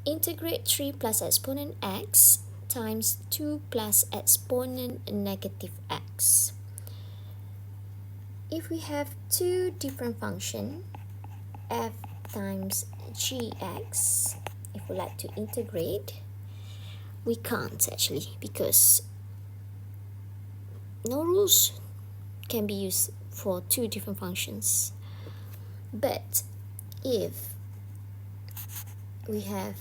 Integrate 3 plus exponent x times 2 plus exponent negative x. If we have two different functions, f times gx, if we like to integrate, we can't actually, because no rules can be used for two different functions. But if we have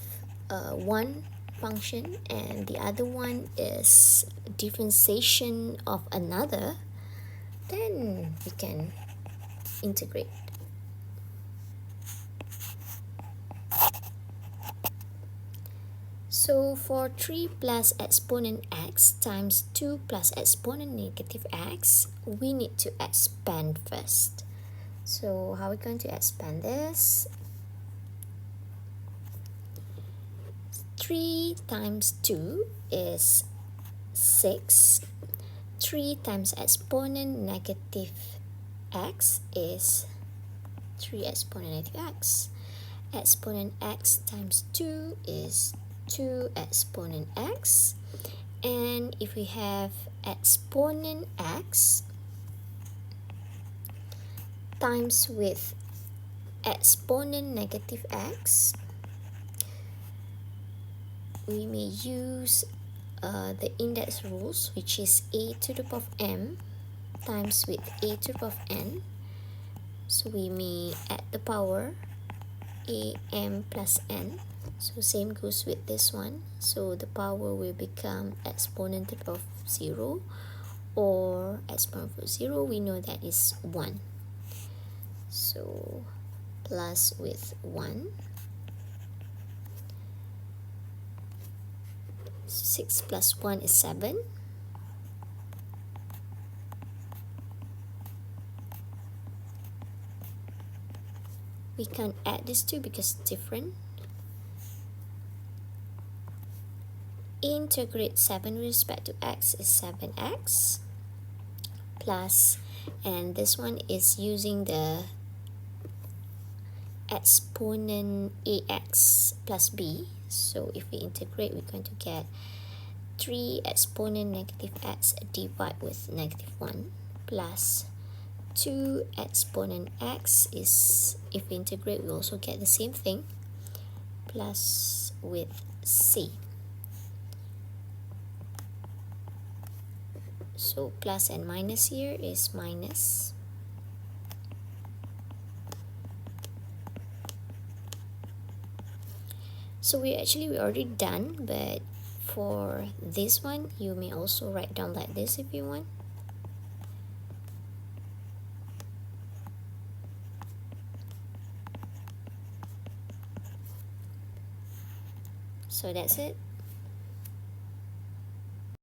one function and the other one is differentiation of another, then we can integrate. So for 3 plus exponent x times 2 plus exponent negative x, we need to expand first. So how are we going to expand this? 3 times 2 is 6. 3 times exponent negative x is 3 exponent negative x. Exponent x times 2 is 2 exponent x. And if we have exponent x times with exponent negative x, we may use the index rules, which is a to the power of m times with a to the power of n. So we may add the power am plus n. So same goes with this one. So the power will become exponent to the power of 0, or exponent of 0, we know that is 1. So plus with 1. 6 plus 1 is 7. We can't add these two because it's different. Integrate 7 with respect to x is 7x plus, and this one is using the exponent ax plus b. So if we integrate, we're going to get 3 exponent negative x divided with negative 1 plus 2 exponent x is, if we integrate, we also get the same thing, plus with c. So plus and minus here is minus. So we're already done, but for this one, you may also write down like this if you want. So that's it.